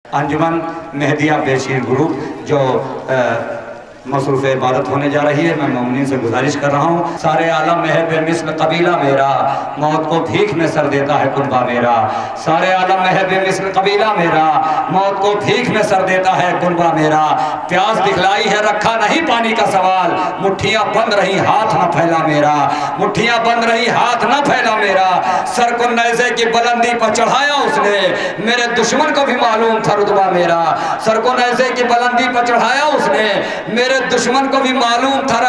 अंजुमन Mehdiya बेशीर group जो मसरूफ़ इबादत होने जा रही है, मैं मोमिनीन से गुजारिश कर रहा हूँ, सारे आलम में है बेमिसल कबीला मेरा, मौत को भीख में सर देता है कुनबा मेरा। सारे आलम में है बेमिसल कबीला मेरा, मौत को भीख में सर देता है कुनबा मेरा। प्यास दिखलाई है रखा नहीं पानी का सवाल, मुट्ठियाँ बंद रही हाथ न फैला मेरा, मुट्ठियाँ बंद रही हाथ न फैला मेरा। सर को नेज़े की बुलंदी पर चढ़ाया उसने, मेरे दुश्मन को भी मालूम था रुतबा मेरा। सर को नेज़े की बुलंदी पर चढ़ाया उसने, मेरे दुश्मन को भी मालूम था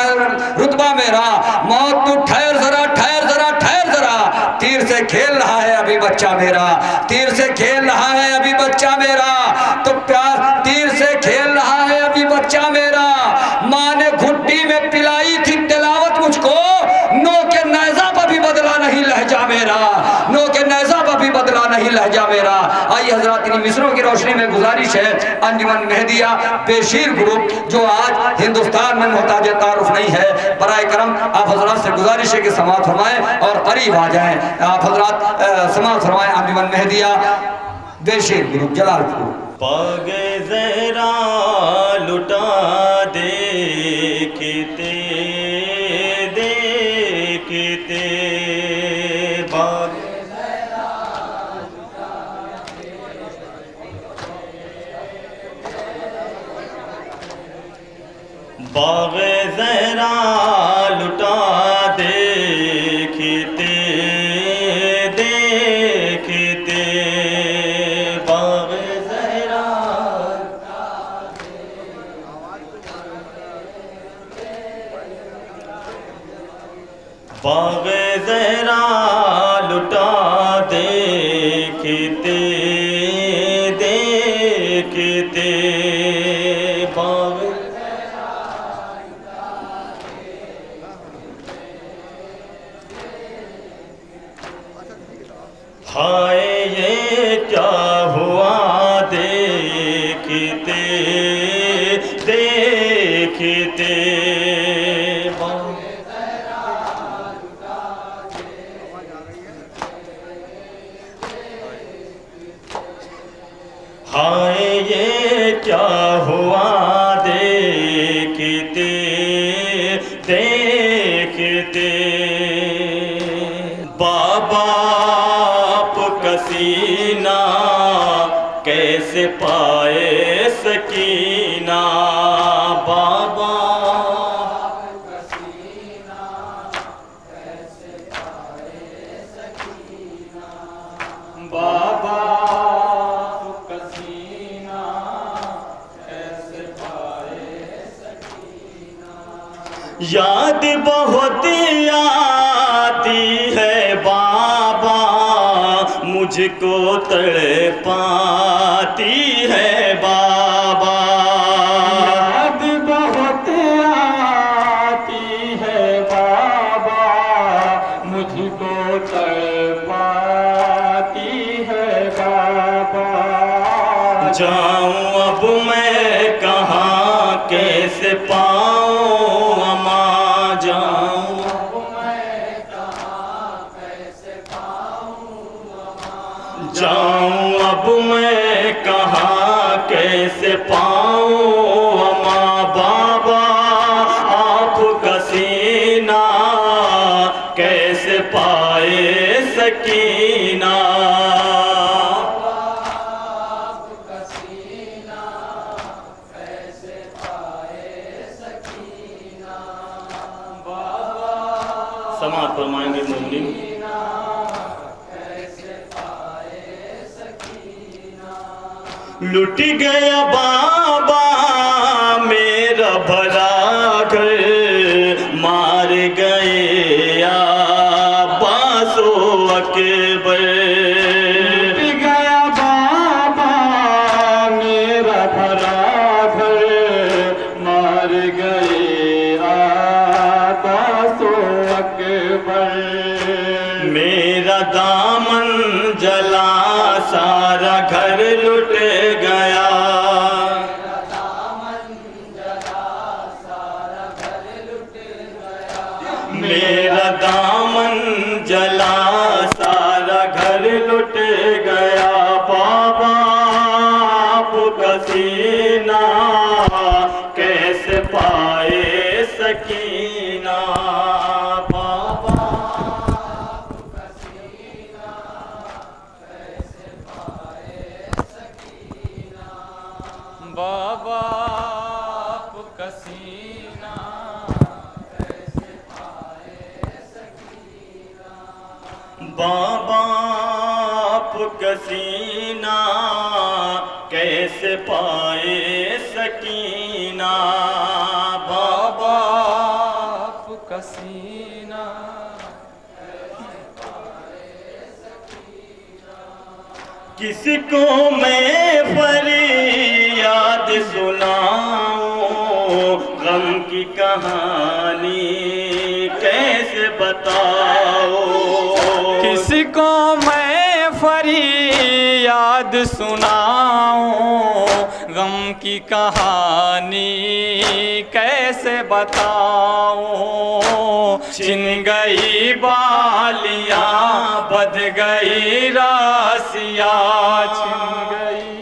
रुतबा मेरा। मौत तू ठहर जरा, ठहर जरा, ठहर जरा, तीर से खेल रहा है अभी बच्चा मेरा, तीर से खेल रहा है अभी बच्चा मेरा। तो प्यार तीर से खेल रहा है अभी बच्चा मेरा। माँ ने घुट्टी में पिलाई थी तिलावत मुझको, नो के नेज़ा पर भी बदला नहीं लहजा मेरा, नो के नेज़ा पर भी बदला नहीं लहजा मेरा। आइए हजरात, इन मिसरों की रोशनी में गुजारिश है अंजुमन मेहदिया बेशीर ग्रुप जो आज हिंदुस्तान में मोहताज तारुफ नहीं है, बराए करम आप हजरात से गुजारिश है कि समाअत फरमाएं और करीब आ जाएं। आप हजरात समाअत फरमाएं अंजुमन मेहदिया बेशीर ग्रुप जलालपुर। पागे ज़रा लुटा देखते देखते, पागे ज़रा लुटा बागे ज़रा लुटा देखते देखते, बागे ज़रा बागे ज़रा लुटा देखते देखते, बागे हाय ये क्या हुआ देखते देखते, हाय ये क्या हुआ देखते देखते, बाबा सीना कैसे पाए सकीना, बाबा सीना कैसे पाए सकीना, बाबा सीना कैसे पाए सकीना। याद बहुत आती है बाबा मुझको तड़पाती है बाबा, याद बहुत आती है बाबा मुझको तड़पाती है बाबा। जाऊं अब मैं कहाँ कैसे पाऊं अमा, जाऊं जाऊं अब मैं कहाँ कैसे पाऊं अमा, बाबा आपका सीना कैसे पाए सकीना, आपका सीना कैसे पाए सकीना, बाबा समाअत फरमाएंगे मोमिनीन। लुट गया बाबा मेरा भरा घर, मार गए आबासो अकबर, लुट गया बाबा मेरा भरा घर, मार गए आबासो अकबर। मेरा दामन जला सारा घर लुट गया, मेरा दामन जला सारा घर का सीना कैसे पाए सकीना। बाबा आपका सीना कैसे पाए सकीना। बाबा आपका सीना कैसे पाए सकीना। बाबा आपका सीना कैसे पाए सकीना। बाबा आपका सीना कैसे पाए सकीना। किसी को मैं फरियाद सुनाऊं गम की कहानी कैसे बताओ। किसी को मैं फरियाद सुनाऊं गम की कहानी कैसे बताऊं। छिन गई बालियां बध गई रासियां। छिन गई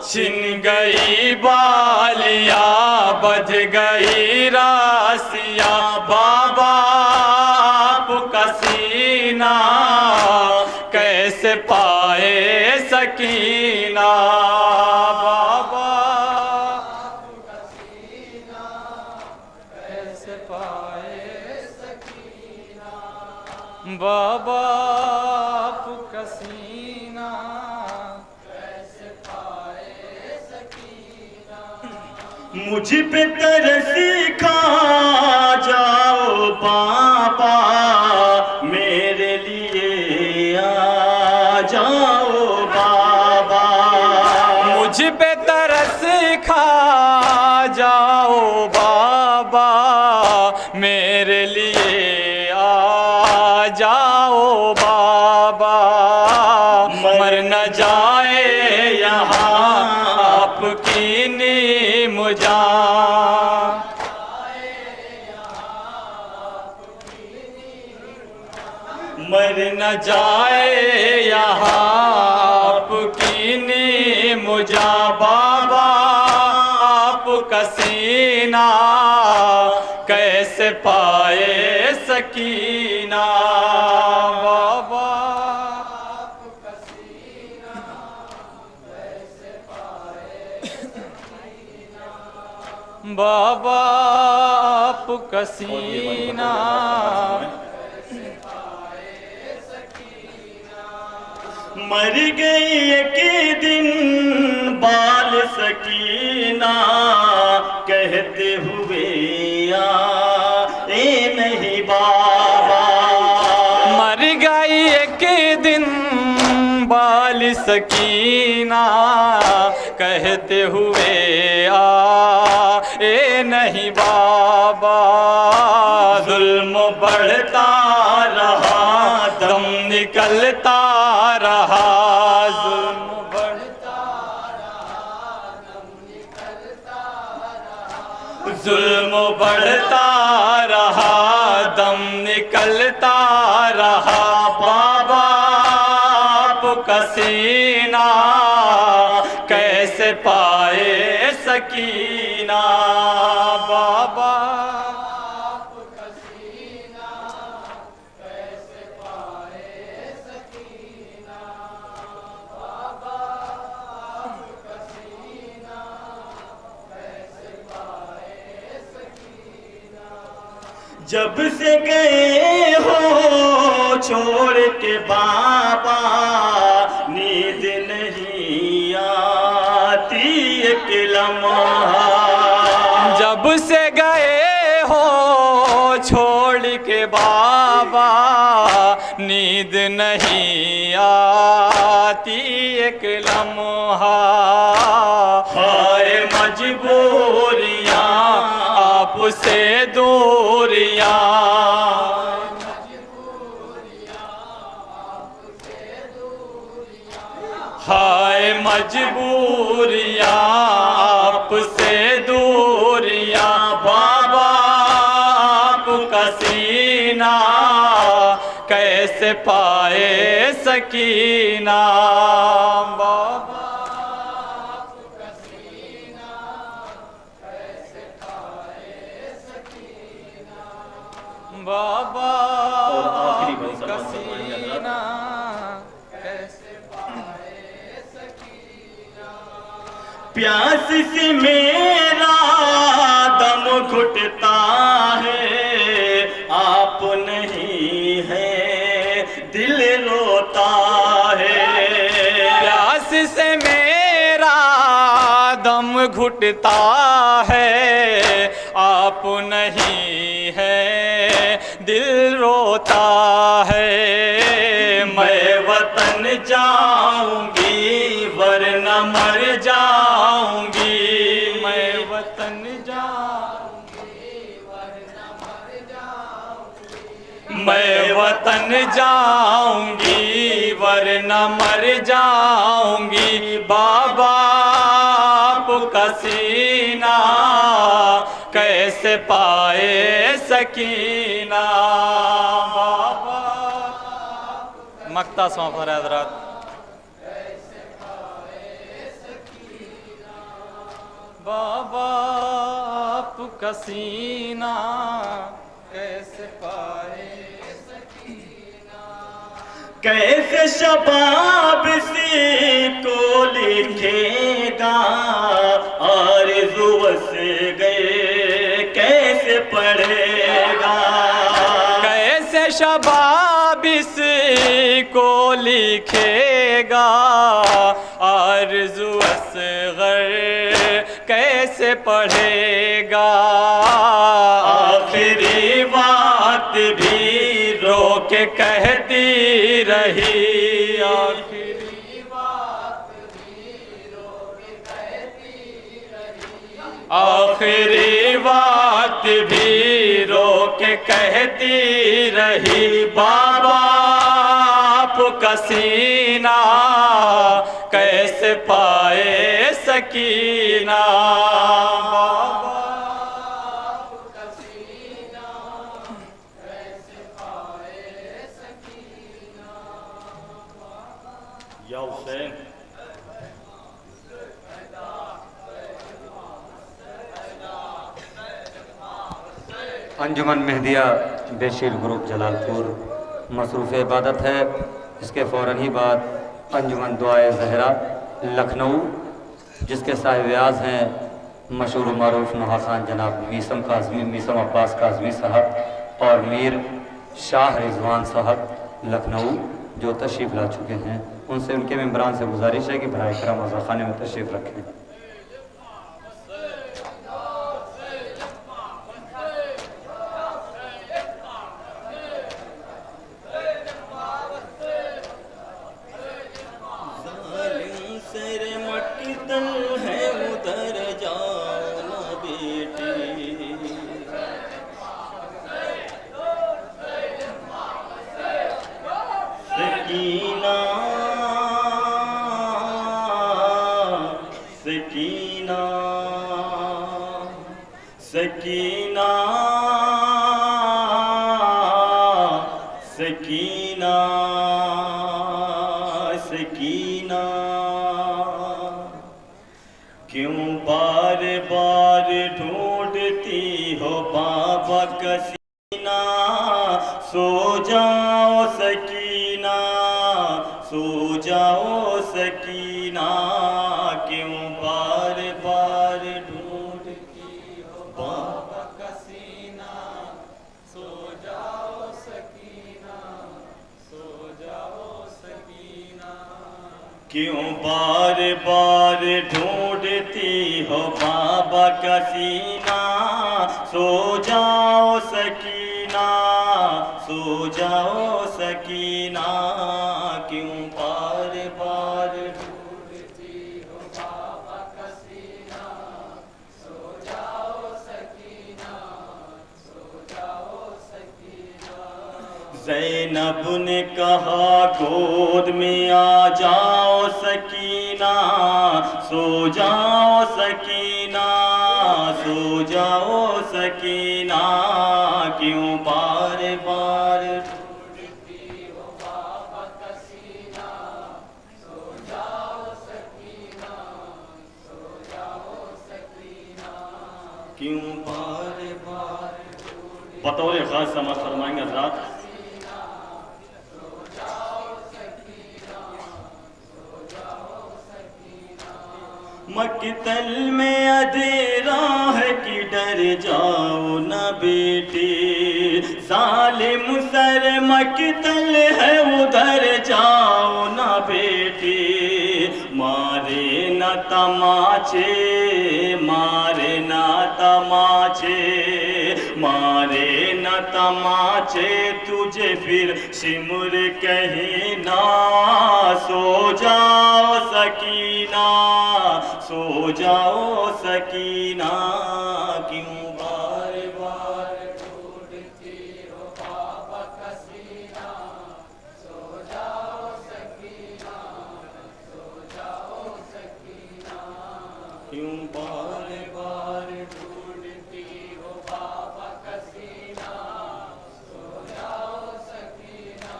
छिन गई बालियां बध गई रासियां। बाबा आपका सीना कैसे पाए सकीना। बाबा आपका सीना कैसे पाए सकीना। बाबा आपका सीना मुझ पे तरस खा जाओ बाबा मेरे लिए आ जाओ बाबा। मुझ पे तरस खा जाओ बाबा मेरे लिए आ जाओ बाबा। मर न जाए यहाँ आपकी नीम जान। मर न जाए यहाँ आपकी नीम जान। बाबा आपका सीना कैसे पाए सकीना। बाबा आपका सीना कैसे पाए सकीना। बाबा आपका सीना मर गई एक दिन बाल सकीना कहते हुए ए नहीं बाबा। मर गई एक दिन बाल सकीना कहते हुए ए नहीं बाबा। जुल्म बढ़ता रहा दम निकलता रहा। जुल्म बढ़ता रहा दम निकलता रहा। जुल्म बढ़ता रहा दम निकलता रहा। बाबा आपका सीना कैसे पाए सकीना। बाबा आपका सीना कैसे पाए सकीना। बाबा आपका सीना कैसे पाए सकीना। जब से गए हो छोड़ के बाबा नींद नहीं आती एक लम्हा। जब से गए हो छोड़ के बाबा नींद नहीं आती एक लम्हा। हाय मजबूरियां आपसे दूरियां। हाय मजबूरियां आपसे दूरियां। बाबा आपका सीना कैसे कैसे पाए सकीना बाबा बाबा और आखिरी बड़ी सफर कसीना कैसे पाए सकीना प्यास से मेरा दम घुटता है, आप नहीं है दिल रोता है। प्यास से मेरा दम घुटता है, आप नहीं है दिल रोता है। मैं वतन जाऊंगी वरना मर जाऊंगी, मैं वतन मैं वतन जाऊंगी वरना मर जाऊंगी। बाबा आपका सीना कैसे पाए सकीना बाबा। मक्ता सौंप रहा है हज़रात। बाबा आपका सीना कैसे पाए कैसे शबाब से को लिखेगा आरज़ू से गए कैसे पढ़ेगा। कैसे शबाबिस को लिखेगा आरज़ू असग़र कैसे पढ़ेगा। आखिरी बात भी रो के कहती रही, आखिरी बात भी रो के कहती रही। आखिरी बात भी रो के कहती रही। बाबा आपका सीना कैसे पाए सकीना बाबा आपका सीना कैसे पाए सकीना। या हुसैन अंजुमन मेहदिया बेशीर ग्रुप जलालपुर मसरूफ़ इबादत है। इसके फ़ौरन ही बाद अंजुमन दुआए ज़हरा लखनऊ, जिसके साहिब व्याज़ हैं मशहूर मारूफ नहा खान जनाब मीसम काज़मी, मीसम अब्बास काज़मी साहब और मीर शाह रिजवान साहब लखनऊ, जो तशरीफ़ ला चुके हैं। उनसे उनके मेम्बरान से गुजारिश है कि बराए करम अज़ा खाने में तशरीफ़ रखें। सकीना सकीना सकीना सकीना सकीना क्यों बार बार ढूंढती हो बाबा का सीना। सो जाओ सकीना, सो जाओ सकीना, क्यों बार बार ढूंढती हो बाबा का सीना। सो जाओ सकीना, सो जाओ सकीना, क्यों बार बार ढूंढती हो बाबा का सीना। सो जाओ सकीना, सो जाओ सकीना, क्यों बार बार ढूंढती हो बाबा का सीना। सो जाओ सकीना, सो जाओ सकीना। ज़ैनब ने कहा गोद में आ जाओ सकीना। सो जाओ सकीना, सो जाओ सकीना, क्यों बार बार ढूंढती हो क्यों बार बार बतौर खास समाज फरमाएंगे हज़रात। मक्तल में अंधेरा है कि डर जाओ न बेटी, जालिम सर मक्तल है उधर जाओ न बेटी। मारे न तमाचे, मारे न तमाचे, मारे न तमाचे तुझे फिर सिमुर कहीं ना। सो जाओ सकीना, सो जाओ सकीना, क्यों बार बार ढूंढती हो बाबा का सीना। सो जाओ सकीना, सो जाओ सकीना, क्यों बार बार ढूंढती हो बाबा का सीना। सो जाओ सकीना,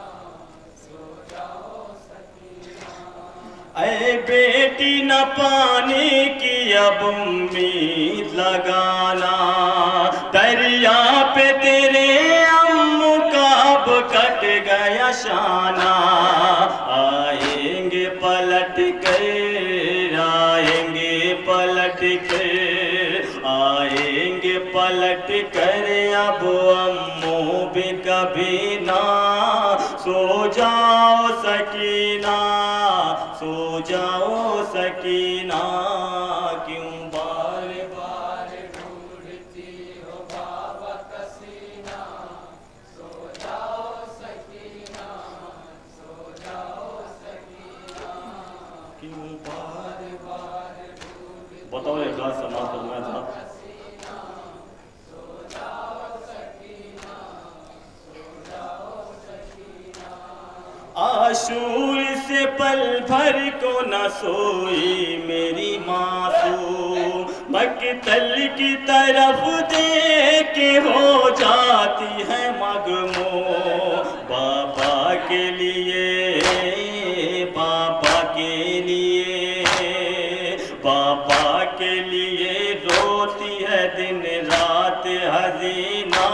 सो जाओ सकीना। ऐ बेटी न पानी की अब उम्मीद लगाना, दरिया पे तेरे अम्मू का अब कट गया शाना। आएंगे पलट कर, आएंगे पलट कर, आएंगे पलट कर अब अम्मू भी कभी ना। सो जाओ सकीना, सो जाओ सकीना, क्यों बार बार ढूंढती हो बाबा का सीना। सो जाओ सकीना, सो जाओ सकीना, क्यों बार बार बताओ एक खास समाज फरमाया था। आशूर से पल भर को न सोई मेरी मासूम, मक्तल की तरफ देख के हो जाती है मगमूम। बाबा के लिए, बाबा के लिए, बाबा के लिए रोती है दिन रात हसीना।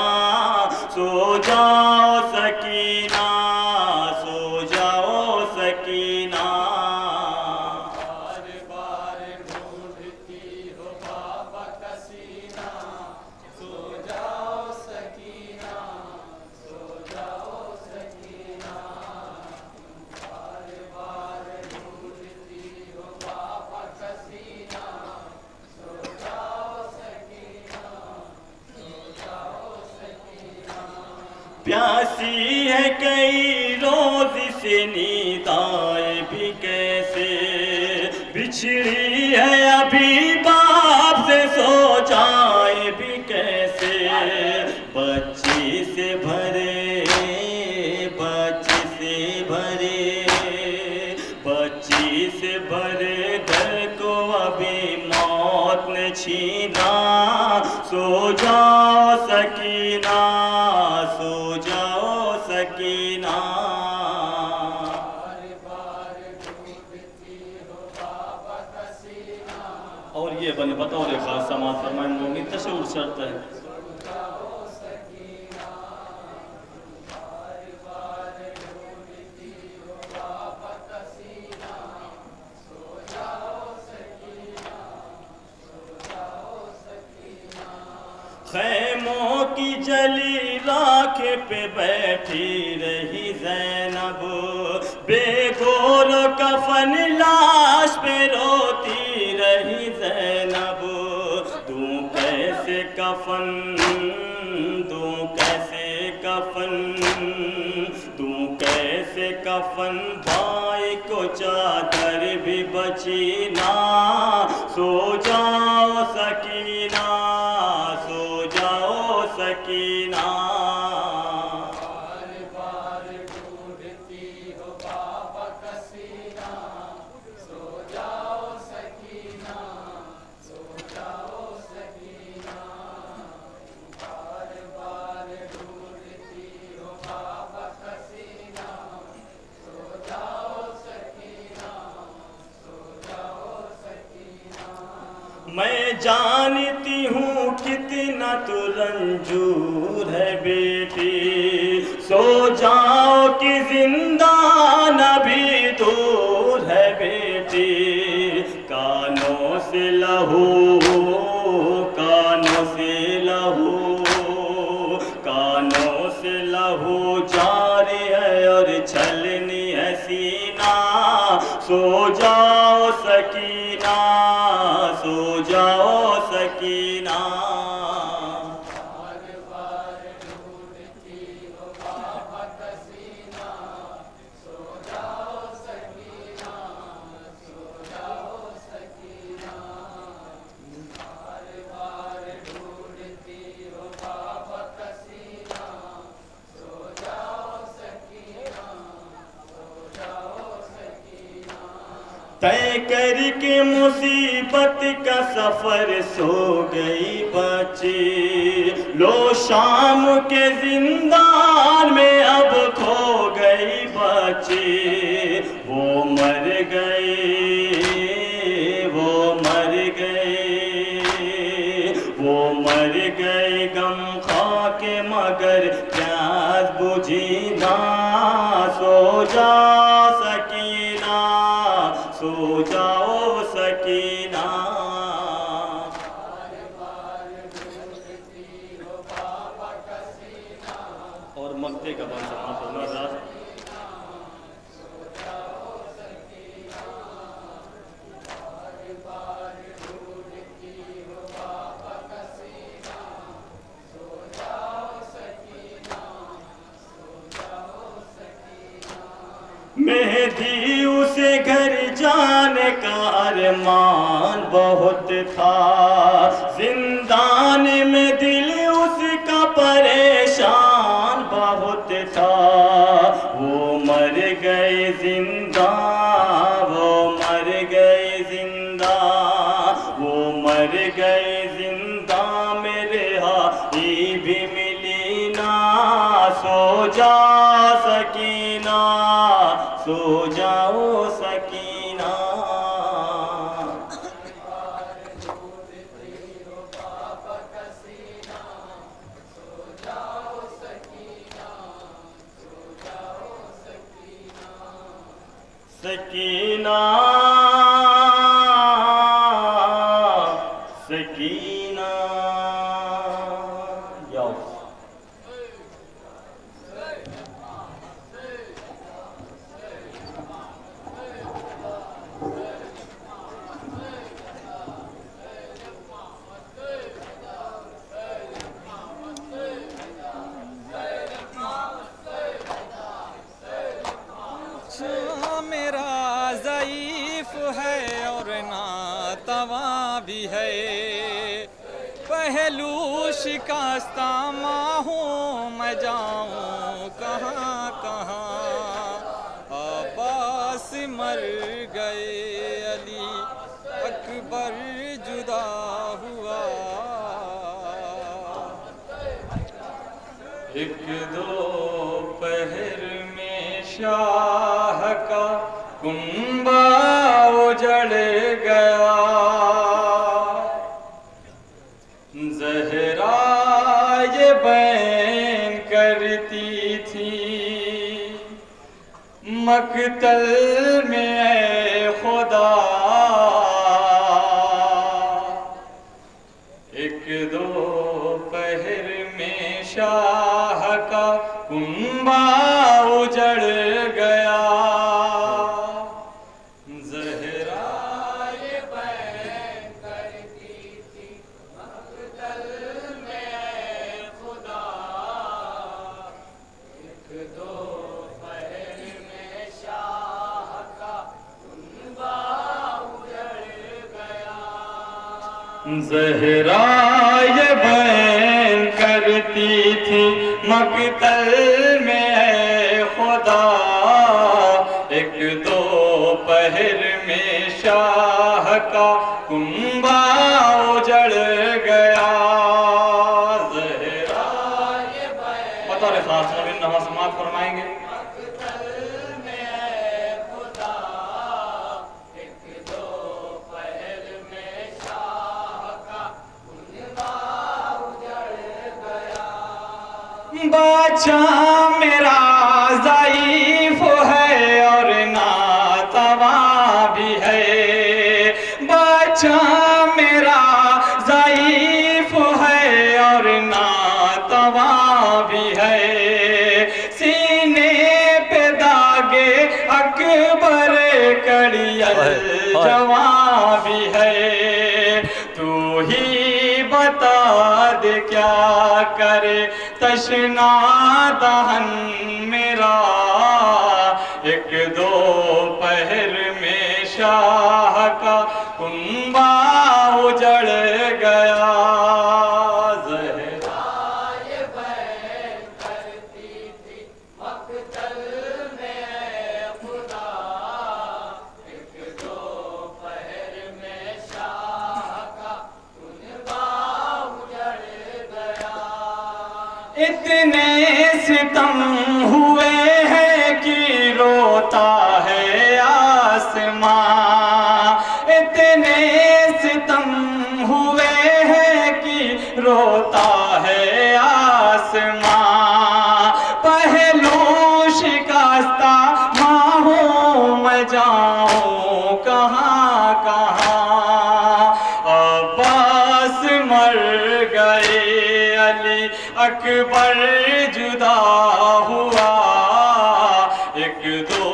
सो जाओ सकीना, सो जाओ सकीना, बार बार ढूंढती हो बाबा का सीना। सो जाओ सकीना, सो जाओ सकीना, बार बार ढूंढती हो बाबा का सीना। सो जाओ सकीना, सो जाओ सकीना, प्यासी है कई रोज से नींद आए भी कैसे। बिछड़ी है अभी बाप से, सो जाए भी कैसे। बच्ची से भरे, बच्ची से भरे, बच्ची से भरे घर को अभी मौत ने छीना। सो जाओ सकीना, सो जाओ सकीना, बार बार ढूंढती हो बाबा का सीना। और ये बने बताओ रे खास समाज फरमाए मोमिन तशऊर शर्त है। सो जाओ सकीना, बार बार ढूंढती हो बाबा का सीना। सो जाओ सकीना, सो जाओ सकीना, खैमों की जली राख पे बैठी रही ज़ैनब। बेगोर कफन लाश पे रोती रही ज़ैनब। दूं कैसे कफन, दूं कैसे कफन, दूं कैसे कफन, भाई को चादर भी बची ना। सो जाओ सकीना, सो जाओ सकीना, बार बार ढूंढती हो बाबा का सीना। सो जाओ सकीना, सो जाओ सकीना, बार बार ढूंढती हो बाबा का सीना। सो जाओ सकीना, सो जाओ सकीना, मैं जानती हूँ कितना तू रंजूर है बेटी, सो जाओ कि जिंदान अभी दूर है बेटी। कानों से लहू, कानों से लहू, कानों से लहू जारी है और छलनी है सीना। सो जाओ सकीना, सो जाओ सकीना। तय करके मुसीबत का सफर सो गई बच्ची, लो शाम के जिंदान में अब खो गई बच्ची। वो मर गई, वो मर गई, वो मर गई गम खा के मगर प्यास बुझी ना। सो जा सकीना, सो जाओ सकीना। और मक्ते का बन समाप्त होगा साथ। मेहदी उसे घर जाने का अरमान बहुत था, जिंदान में दिल उसका परेशान बहुत था। वो मर गए जिंदा, वो मर गए जिंदा, वो मर गए जिंदा। मेरे हाथी भी मिली ना। सो जा सकीना, सो जाओ सकीना। सकीना, सकीना। जाओ। मेरा ज़ईफ़ है और नातवा भी है, पहलू शिकस्ता हूँ मैं जाऊँ कहाँ कहाँ। अब्बास मर गए, अली अकबर जुदा हुआ। एक दो पहर में शाह का कुंबा उजड़ गया। ज़हरा ये बैन करती थी मक़तल में ऐ खुदा। एक दो पहर में शाह का कुंबा उजड़ गया। ज़हरा ये बैन करती थी मक़तल में ऐ खुदा। एक दो पहर में शाह का कुंबा उजड़ गया। ज़हरा ये बैन करती थी मक़तल में ऐ खुदा। एक दो पहर में शाह का कुंबा उजड़ गया। ज़हरा ये बैन बतौर खास नबी नमाज समाप्त फरमाएंगे। खुदा एक दो पहर में शाह बच्चा मेरा ज़ईफ़ है और नातवा भी है, बच्चा मेरा ज़ईफ़ है और नातवा भी है, सीने पे दागे अकबर कड़ियल जवां भी है। तू ही बता दे क्या करे तशना दहन मेरा, एक दो पहर में शाह का कुंबा उजड़ गया। इतने सितम हुए हैं कि रोता है आसमां, इतने सितम हुए हैं कि रोता है आसमां। पहलू शिकस्ता माहूं मैं जाऊं कहाँ कहाँ, अब्बास मर गए अली अकबर जुदा हुआ, एक दो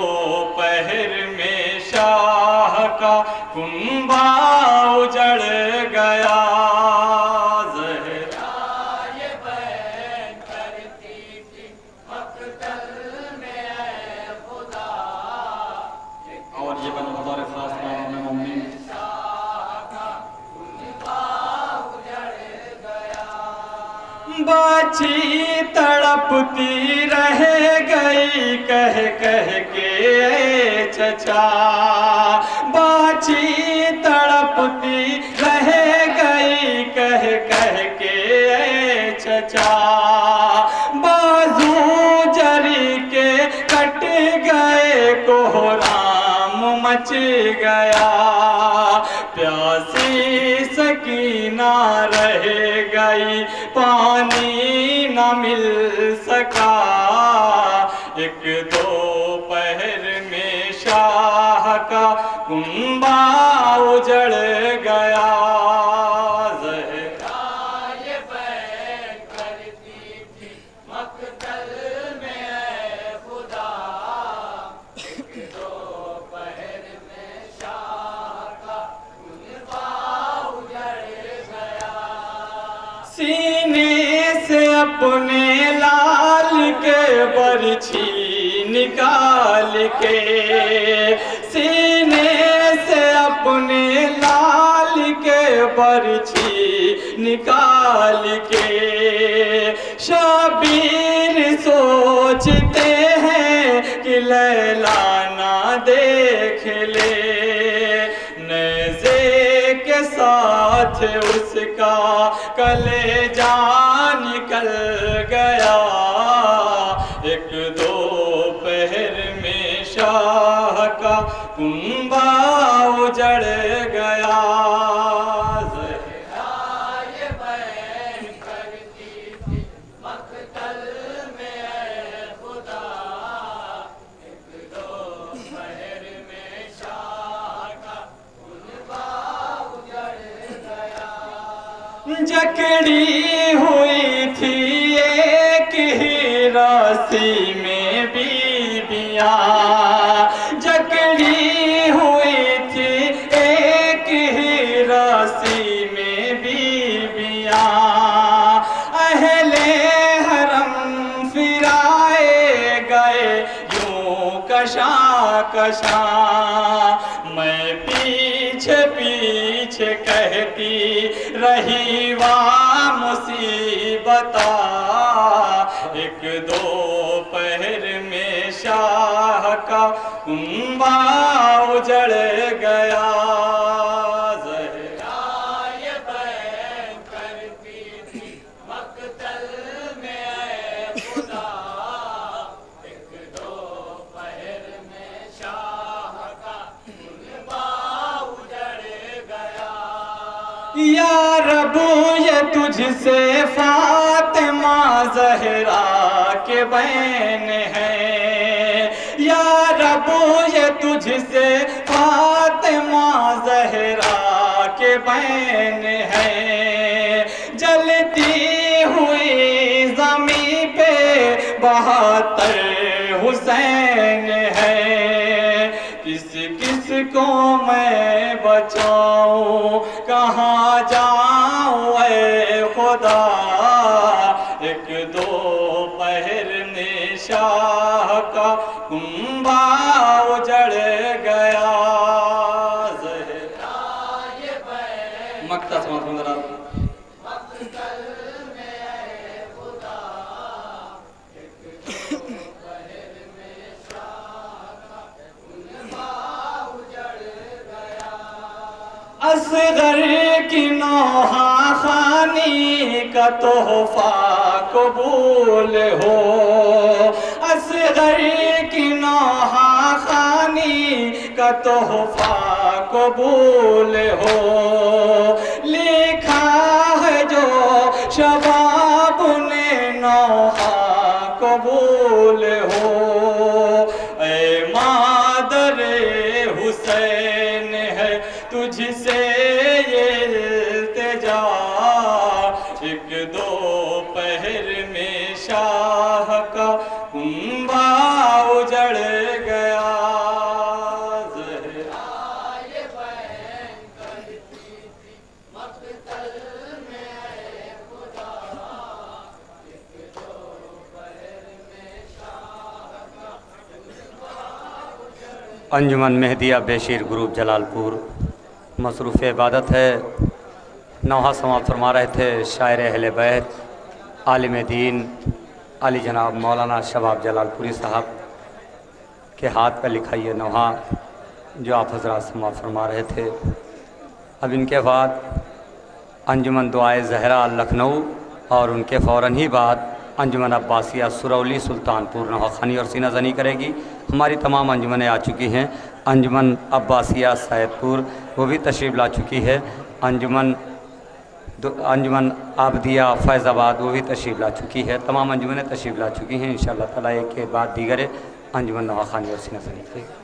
पहर में शाह का कुंबा उजड़ गया। ज़हरा ये बैन करती थी मक़तल में ऐ खुदा, और ये बन बतौर खास नाम में मम्मी बाछी तड़पती रह गई कह कह के चचा, बाछी तड़पती रह गई कह कह के चचा, बाजू जरी के कट गए कोहराम मच गया, प्यासी सकीना रह गई पानी न मिल सका, एक दो पहर में शाह का कुंबा उजड़ गया। ज़हरा ये बैन करती थी मक़तल में ऐ खुदा, एक दो पहर में शाह का कुंबा उजड़ गया। सीने से अपने लाल के बरछी निकाल के, सीने से अपने लाल के बरछी निकाल के, शबीर सोचते हैं कि लैला ना देख ले, नेज़े के साथ उसका कलेजा निकल गया, एक दो पहर में शाह का कुंबा उजड़ गया। ज़हरा ये बैन करती थी मक़तल में ऐ खुदा, एक दो पहर में शाह का कुंबा उजड़ गया। जकड़ी हुई थी एक ही राशि में बीबियाँ, जकड़ी हुई थी एक ही राशि में बीबियाँ, अहले हरम फिराए गए यूं कशा कशा, मैं पीछे पीछे कहती रही वाह मुसीबता, एक दो पहर में शाह का कुंबा उजड़ गया। ज़हरा ये बैन करती थी मक़तल में ऐ खुदा, एक दो पहर में शाह का कुंबा उजड़ गया। या रब ये तुझसे फातिमा ज़हरा के बैन हैं। या रब ये तुझसे फातिमा ज़हरा के बैन हैं। जलती हुई ज़मीं पे 72 हुसैन है। किस किस को मैं बचाऊं, कहाँ जाऊं ऐ खुदा। एक दो पहर में शाह का कुंबा उजड़ गया। मक्ता समाज असगर की नौहा खानी का तोहफा कबूल हो। असगर की नौहा खानी का तोहफा कबूल हो। लिखा है जो शबाब ने नौहा कबूल हो। ऐ मादरे हुसैन है तुझसे ये इल्तिजा। एक दो पहर में शाह का कुंबा उजड़ गया। अंजुमन मेहदिया बेशीर ग्रुप जलालपुर मसरूफ़ इबादत है। नौहा समाअत फरमा रहे थे शायर अहले बैत आलिम दीन अली जनाब मौलाना शबाब जलालपुरी साहब के हाथ पर लिखा ये नौहा जो आप हज़रात समाअत फरमा रहे थे। अब इनके बाद अंजुमन दुआए ज़हरा लखनऊ और उनके फ़ौरन ही बाद अंजुमन अब्बासिया सुरौली सुल्तानपुर नौखानी और सीना जनी करेगी। हमारी तमाम अंजुमनें आ चुकी हैं। अंजुमन अब्बासिया सैदपुर वो भी तशरीफ़ ला चुकी है। अंजुमन आबदिया फैज़ाबाद वो भी तशरीफ़ ला चुकी है। तमाम अंजुमनें तशरीफ़ ला चुकी हैं। इंशाअल्लाह ताला एक के बाद दीगर अंजुमन नौखानी और सीना जनी करेगी।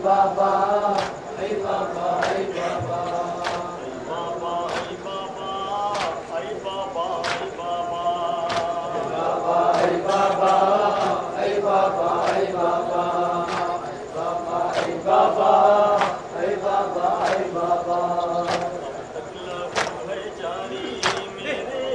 बाबा आई बाबा आई बाबा बाबा आई बाबा आई बाबा आई बाबा आई बाबा आई बाबा आई बाबा आई बाबा आई बाबा आई बाबा तक लहू है जारी मेरे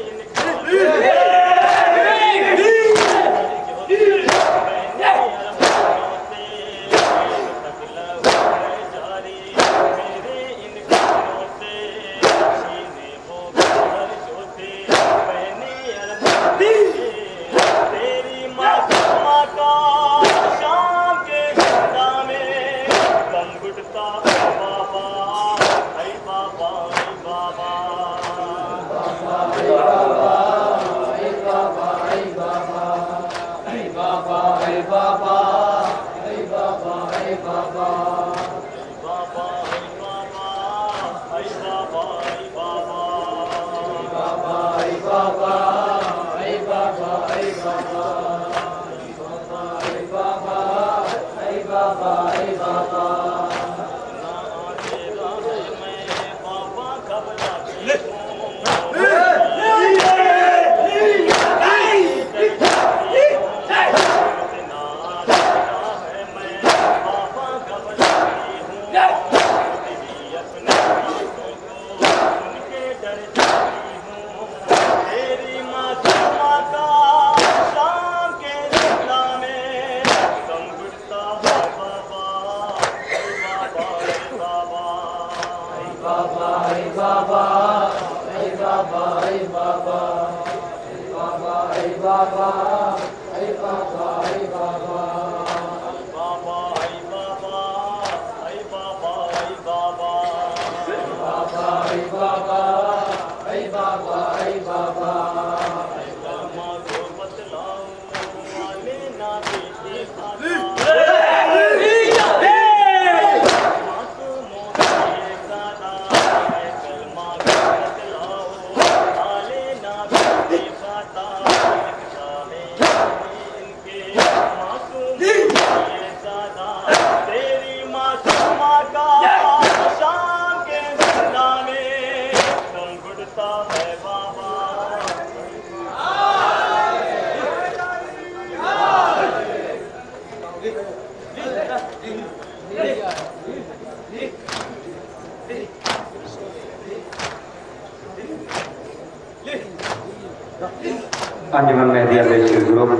अंजुमन मेहदिया बेशीर ग्रुप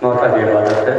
मौका की इबादत है।